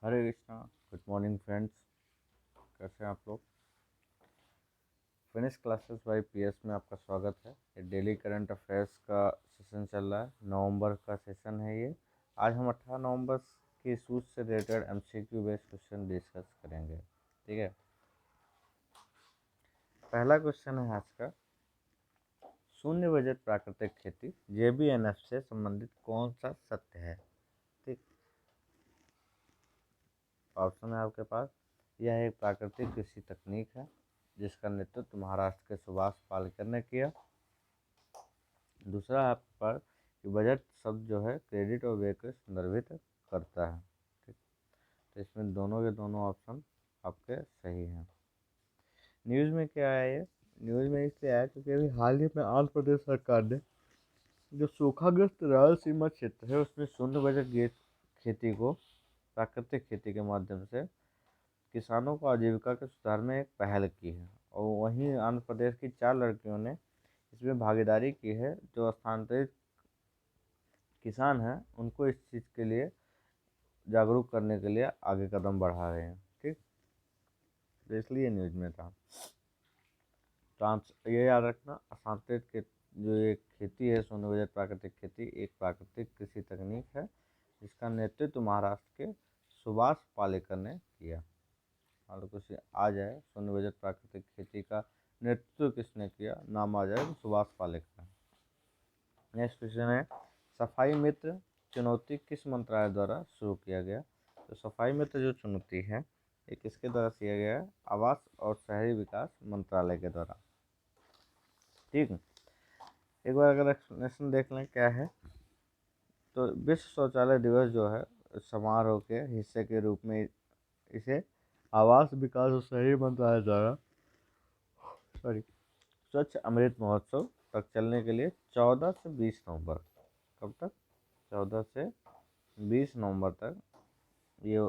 हरे Krishna. Good morning friends, कैसे हैं आप लोग। फिनिश क्लासेस बाय पीएस में आपका स्वागत है। ये डेली करंट अफेयर्स का सेशन चल रहा है। नवंबर का सेशन है ये। आज हम 18 नवंबर के इशूज से related MCQ based question discuss करेंगे। ठीक है, पहला क्वेश्चन है आज का, शून्य बजट प्राकृतिक खेती जेबीएनएफ से संबंधित कौन सा सत्य है। ठीक, ऑप्शन है आपके पास। यह एक प्राकृतिक कृषि तकनीक है जिसका नेतृत्व महाराष्ट्र के सुभाष पालेकर ने किया। दूसरा है आपके पास कि बजट शब्द जो है क्रेडिट और व्यय को संदर्भित करता है। ठीक, तो इसमें दोनों के दोनों ऑप्शन आपके सही हैं। न्यूज़ में क्या है ये, न्यूज़ में इसलिए आया क्योंकि अभी हाल ही में आंध्र प्रदेश सरकार ने जो सूखाग्रस्त रायलसीमा क्षेत्र है उसमें शून्य बजट खेती को प्राकृतिक खेती के माध्यम से किसानों को आजीविका के सुधार में एक पहल की है। और वहीं आंध्र प्रदेश की 4 लड़कियों ने इसमें भागीदारी की है जो स्थानांतरित किसान हैं उनको इस चीज़ के लिए जागरूक करने के लिए आगे कदम बढ़ा रहे हैं। ठीक, तो इसलिए न्यूज़ में था। तो ये याद रखना, स्थानांतरित के जो ये खेती है शून्य बजट प्राकृतिक खेती एक प्राकृतिक कृषि तकनीक है जिसका नेतृत्व महाराष्ट्र के सुभाष पालेकर ने किया। और कुछ आ जाए शून्य बजट प्राकृतिक खेती का नेतृत्व किसने किया, नाम आ जाए तो सुभाष पालेकर। नेक्स्ट क्वेश्चन है, सफाई मित्र चुनौती किस मंत्रालय द्वारा शुरू किया गया। तो सफाई मित्र जो चुनौती है ये किसके द्वारा किया गया है, आवास और शहरी विकास मंत्रालय के द्वारा। ठीक, एक बार अगर एक्सप्लेनेशन देख लें क्या है, तो विश्व शौचालय दिवस जो है समारोह के हिस्से के रूप में इसे आवास विकास और शहरी मंत्रालय द्वारा स्वच्छ अमृत महोत्सव तक चलने के लिए 14 से 20 नवंबर, कब तक, 14 से 20 नवंबर तक ये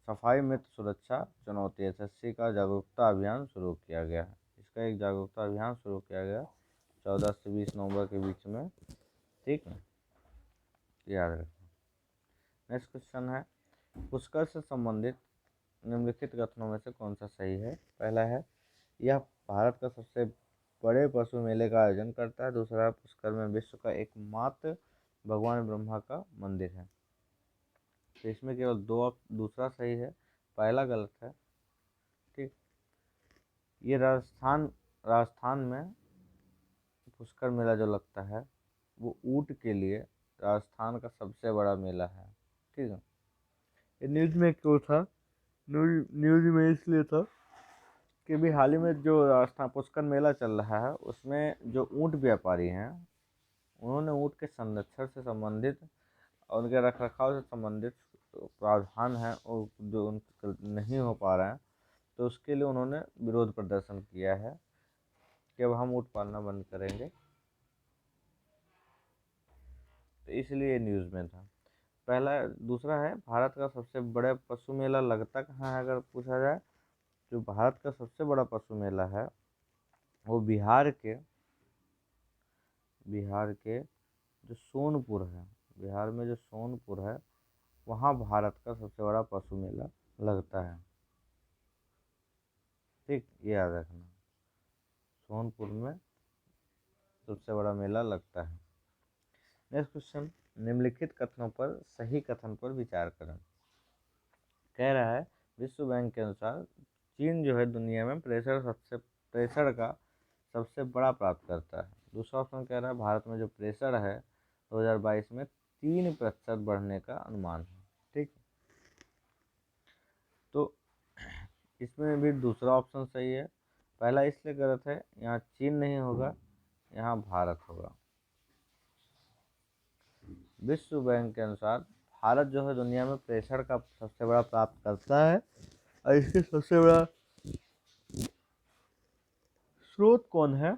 सफाई मित्र सुरक्षा चुनौती एसएससी का जागरूकता अभियान शुरू किया गया है। इसका एक जागरूकता अभियान शुरू किया गया 14 से 20 नवंबर के बीच में। ठीक है, याद रखना। नेक्स्ट क्वेश्चन है, पुष्कर से संबंधित निम्नलिखित कथनों में से कौन सा सही है। पहला है, यह भारत का सबसे बड़े पशु मेले का आयोजन करता है। दूसरा, पुष्कर में विश्व का एकमात्र भगवान ब्रह्मा का मंदिर है। तो इसमें केवल दूसरा सही है, पहला गलत है। ठीक, ये राजस्थान में पुष्कर मेला जो लगता है वो ऊँट के लिए राजस्थान का सबसे बड़ा मेला है। ठीक है, ये न्यूज़ में क्यों था, न्यूज़ में इसलिए था कि भी हाल ही में जो राजस्थान पुष्कर मेला चल रहा है उसमें जो ऊँट व्यापारी हैं उन्होंने ऊँट के संरक्षण से संबंधित और उनके रखरखाव से संबंधित प्रावधान है और जो उनके नहीं हो पा रहा है तो उसके लिए उन्होंने विरोध प्रदर्शन किया है कि अब हम ऊँट पालना बंद करेंगे। तो इसलिए न्यूज़ में था। दूसरा है, भारत का सबसे बड़ा पशु मेला लगता कहाँ है अगर पूछा जाए, जो भारत का सबसे बड़ा पशु मेला है वो बिहार के जो सोनपुर है, बिहार में जो सोनपुर है वहाँ भारत का सबसे बड़ा पशु मेला लगता है। ठीक, ये याद रखना, सोनपुर में सबसे बड़ा मेला लगता है। नेक्स्ट क्वेश्चन, निम्नलिखित कथनों पर सही कथन पर विचार करें। कह रहा है, विश्व बैंक के अनुसार चीन जो है दुनिया में प्रेशर का सबसे बड़ा प्राप्त करता है। दूसरा ऑप्शन कह रहा है भारत में जो प्रेशर है 2022 में 3% बढ़ने का अनुमान है। ठीक, तो इसमें भी दूसरा ऑप्शन सही है। पहला इसलिए गलत है, यहाँ चीन नहीं होगा, यहाँ भारत होगा। विश्व बैंक के अनुसार भारत जो है दुनिया में प्रेशर का सबसे बड़ा प्राप्त करता है और इसके सबसे बड़ा स्रोत कौन है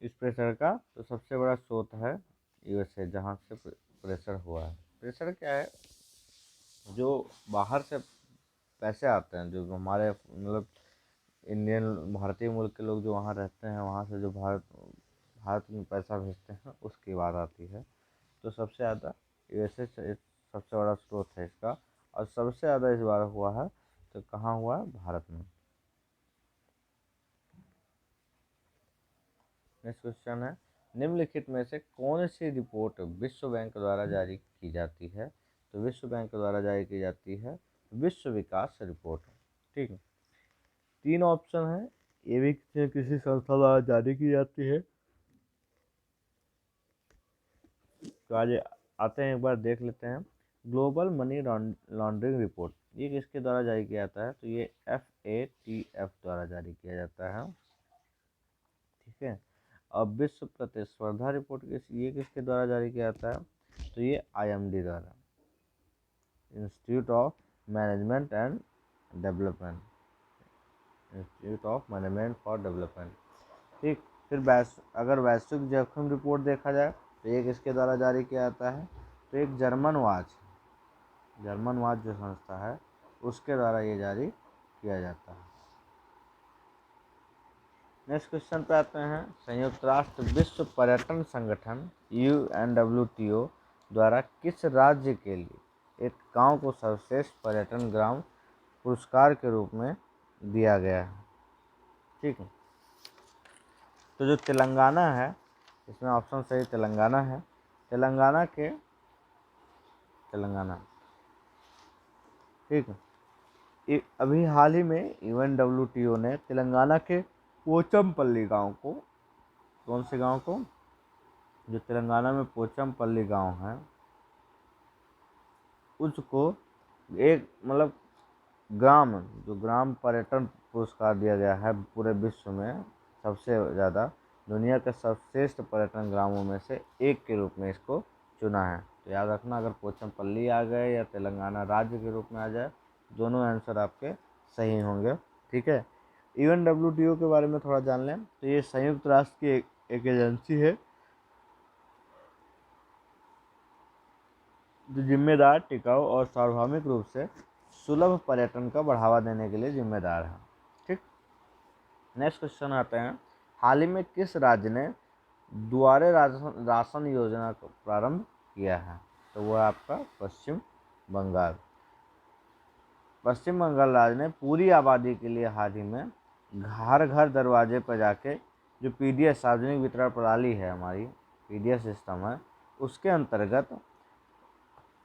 इस प्रेशर का, तो सबसे बड़ा स्रोत है यूएसए जहाँ से प्रेशर हुआ है। प्रेशर क्या है, जो बाहर से पैसे आते हैं जो हमारे मतलब भारतीय मूल के लोग जो वहाँ रहते हैं वहाँ से जो भारत में पैसा भेजते हैं उसकी बात आती है। तो सबसे ज़्यादा यूएसए से सबसे बड़ा स्रोत है इसका और सबसे ज़्यादा इस बार हुआ है तो कहाँ हुआ है? भारत में। नेक्स्ट क्वेश्चन है, निम्नलिखित में से कौन सी रिपोर्ट विश्व बैंक द्वारा जारी की जाती है? तो विश्व बैंक द्वारा जारी की जाती है विश्व विकास रिपोर्ट। ठीक है, 3 ऑप्शन है, ये भी किसी किसी संस्था द्वारा जारी की जाती है। तो आज आते हैं, एक बार देख लेते हैं। ग्लोबल मनी लॉन्ड्रिंग रिपोर्ट, ये किसके द्वारा जारी किया जाता है? तो ये FATF द्वारा जारी किया जाता है। ठीक है, अब विश्व प्रतिस्पर्धा रिपोर्ट ये किसके द्वारा जारी किया जाता है? तो ये IMD द्वारा, institute of management and development, institute of management for development. ठीक, फिर अगर वैश्विक जोखिम रिपोर्ट देखा जाए तो ये किसके द्वारा जारी किया जाता है? तो एक जर्मन वाच जो संस्था है उसके द्वारा ये जारी किया जाता है। नेक्स्ट क्वेश्चन पे आते हैं, संयुक्त राष्ट्र विश्व पर्यटन संगठन UNWTO द्वारा किस राज्य के लिए एक गांव को सर्वश्रेष्ठ पर्यटन ग्राम पुरस्कार के रूप में दिया गया है? ठीक है, तो जो तेलंगाना है, इसमें ऑप्शन सही तेलंगाना है। तेलंगाना, ठीक है, अभी हाल ही में UNWTO ने तेलंगाना के पोचमपल्ली गांव को, कौन से गांव को? जो तेलंगाना में पोचमपल्ली गांव है उसको एक मतलब जो ग्राम पर्यटन पुरस्कार दिया गया है पूरे विश्व में, सबसे ज़्यादा दुनिया के सर्वश्रेष्ठ पर्यटन ग्रामों में से एक के रूप में इसको चुना है। तो याद रखना, अगर पोचमपल्ली आ गए या तेलंगाना राज्य के रूप में आ जाए, दोनों आंसर आपके सही होंगे। ठीक है, UNWTO के बारे में थोड़ा जान लें। तो ये संयुक्त राष्ट्र की एक एजेंसी है जो जिम्मेदार, टिकाऊ और सार्वभौमिक रूप से सुलभ पर्यटन का बढ़ावा देने के लिए जिम्मेदार है। ठीक, नेक्स्ट क्वेश्चन आते हैं, हाल ही में किस राज्य ने दुआरे राशन योजना को प्रारंभ किया है? तो वह आपका पश्चिम बंगाल। पश्चिम बंगाल राज्य ने पूरी आबादी के लिए हाल ही में घर घर दरवाजे पर जाके जो PDS सार्वजनिक वितरण प्रणाली है, हमारी PDS सिस्टम है, उसके अंतर्गत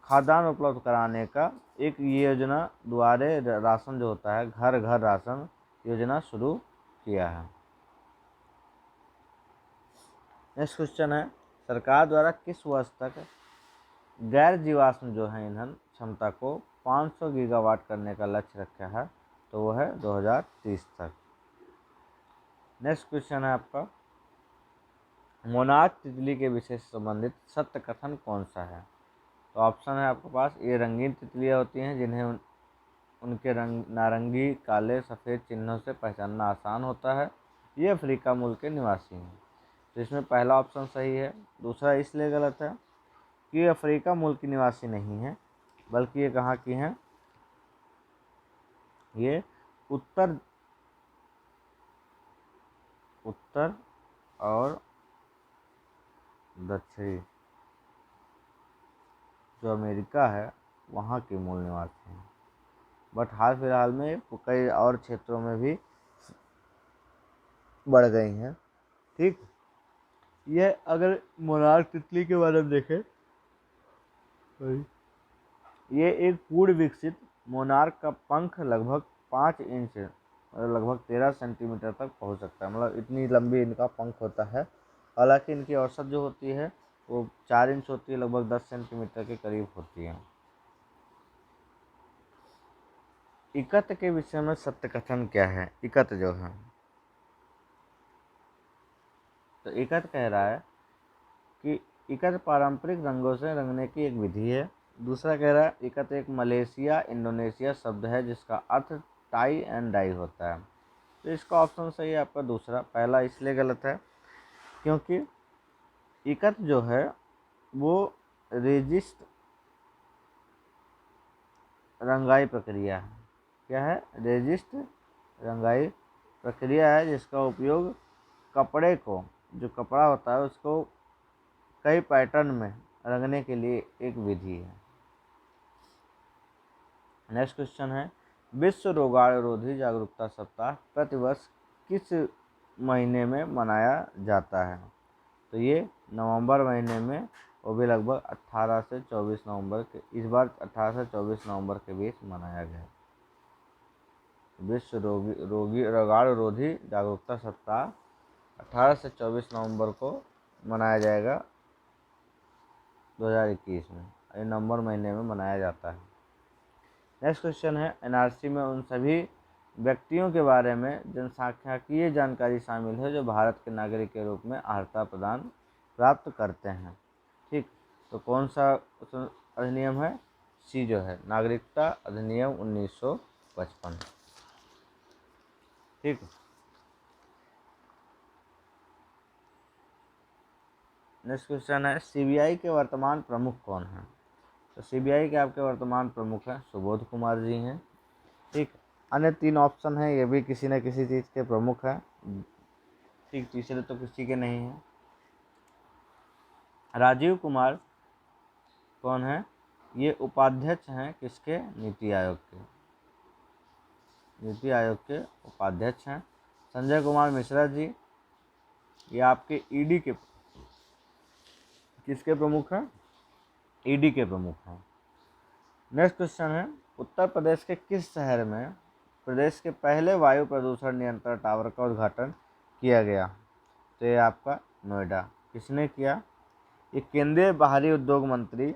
खाद्यान्न उपलब्ध कराने का एक योजना, द्वारे राशन जो होता है, घर घर राशन योजना शुरू किया है। नेक्स्ट क्वेश्चन है, सरकार द्वारा किस वर्ष तक गैर जीवाश्म जो है ईंधन क्षमता को 500 गीगावाट करने का लक्ष्य रखा है? तो वो है 2030 तक। नेक्स्ट क्वेश्चन है आपका, मोनार्क तितली के विषय से संबंधित सत्य कथन कौन सा है? तो ऑप्शन है आपके पास, ये रंगीन तितलियाँ होती हैं जिन्हें उनके रंग नारंगी, काले, सफ़ेद चिन्हों से पहचानना आसान होता है, ये अफ्रीका मूल के निवासी हैं। तो इसमें पहला ऑप्शन सही है। दूसरा इसलिए गलत है कि ये अफ्रीका मूल की निवासी नहीं है, बल्कि ये कहाँ की हैं? ये उत्तर और दक्षिणी जो अमेरिका है वहाँ के मूल निवासी हैं, बट हाल फिलहाल में कई और क्षेत्रों में भी बढ़ गई हैं। ठीक, ये अगर मोनार्क तितली के बारे में देखें, ये एक पूर्ण विकसित मोनार्क का पंख लगभग 5 इंच लगभग 13 सेंटीमीटर तक पहुंच सकता है, मतलब इतनी लंबी इनका पंख होता है। हालांकि इनकी औसत जो होती है वो 4 इंच होती है, लगभग 10 सेंटीमीटर के करीब होती है। इकत के विषय में सत्य कथन क्या है? इकत जो है, तो इकत कह रहा है कि इकत पारंपरिक रंगों से रंगने की एक विधि है। दूसरा कह रहा है इकत एक मलेशिया इंडोनेशिया शब्द है जिसका अर्थ टाई एंड डाई होता है। तो इसका ऑप्शन सही है आपका दूसरा। पहला इसलिए गलत है क्योंकि इकत जो है वो रेजिस्ट रंगाई प्रक्रिया है। क्या है? रेजिस्ट रंगाई प्रक्रिया है जिसका उपयोग कपड़े को, जो कपड़ा होता है उसको कई पैटर्न में रंगने के लिए एक विधि है। नेक्स्ट क्वेश्चन है, विश्व रोगाणुरोधी जागरूकता सप्ताह प्रतिवर्ष किस महीने में मनाया जाता है? तो ये नवंबर महीने में, वो भी लगभग 18 से 24 नवंबर के, इस बार 18 से 24 नवंबर के बीच मनाया गया। विश्व रोगाणुरोधी जागरूकता सप्ताह 18 से 24 नवंबर को मनाया जाएगा 2021 में, ये नवंबर महीने में मनाया जाता है। नेक्स्ट क्वेश्चन है, एनआरसी में उन सभी व्यक्तियों के बारे में जनसांख्यिकीय जानकारी शामिल है जो भारत के नागरिक के रूप में अर्हता प्रदान प्राप्त करते हैं। ठीक, तो कौन सा अधिनियम है? सी जो है, नागरिकता अधिनियम 1955। ठीक, नेक्स्ट क्वेश्चन है, सीबीआई के वर्तमान प्रमुख कौन हैं? तो सीबीआई के आपके वर्तमान प्रमुख हैं सुबोध कुमार जी हैं। ठीक, अन्य 3 ऑप्शन हैं, ये भी किसी न किसी चीज़ के प्रमुख हैं। ठीक, तीसरे तो किसी के नहीं हैं। राजीव कुमार कौन है? ये उपाध्यक्ष हैं किसके? नीति आयोग के, नीति आयोग के उपाध्यक्ष हैं। संजय कुमार मिश्रा जी, ये आपके ईडी के, किसके प्रमुख हैं? ईडी के प्रमुख हैं। नेक्स्ट क्वेश्चन है, उत्तर प्रदेश के किस शहर में प्रदेश के पहले वायु प्रदूषण नियंत्रण टावर का उद्घाटन किया गया? तो ये आपका नोएडा। किसने किया? ये केंद्रीय बाहरी उद्योग मंत्री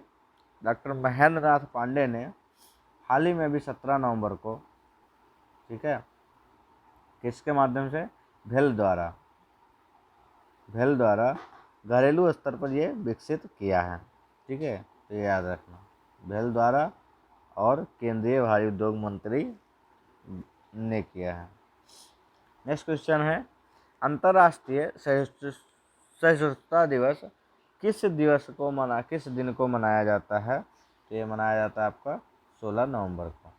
डॉक्टर महेंद्र नाथ पांडे ने हाल ही में भी 17 नवंबर को, ठीक है, किसके माध्यम से? भेल द्वारा घरेलू स्तर पर ये विकसित किया है। ठीक है, तो ये याद रखना, भेल द्वारा और केंद्रीय भारी उद्योग मंत्री ने किया है। नेक्स्ट क्वेश्चन है, अंतर्राष्ट्रीय सहिष्णुता दिवस किस दिन को मनाया जाता है? तो ये मनाया जाता है आपका 16 नवंबर को।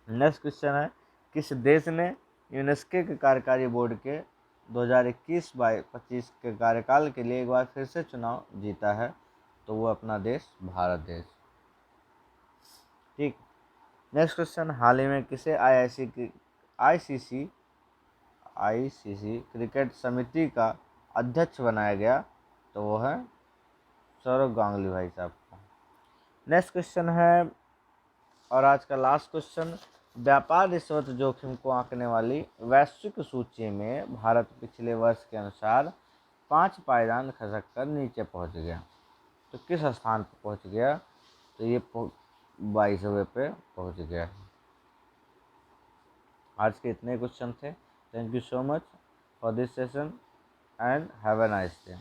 नेक्स्ट क्वेश्चन है, किस देश ने यूनेस्को के कार्यकारी बोर्ड के 2021-25 के कार्यकाल के लिए एक बार फिर से चुनाव जीता है? तो वो अपना देश भारत देश। ठीक, नेक्स्ट क्वेश्चन, हाल ही में किसे आईसीसी क्रिकेट समिति का अध्यक्ष बनाया गया? तो वो है सौरव गांगुली भाई साहब का। नेक्स्ट क्वेश्चन है, और आज का लास्ट क्वेश्चन, व्यापार रिश्वत जोखिम को आंकने वाली वैश्विक सूची में भारत पिछले वर्ष के अनुसार 5 पायदान खसक कर नीचे पहुंच गया। तो किस स्थान पर पहुंच गया? तो ये 22वें पे पहुंच गया। आज के इतने क्वेश्चन थे। Thank you so much for this session and have a nice day.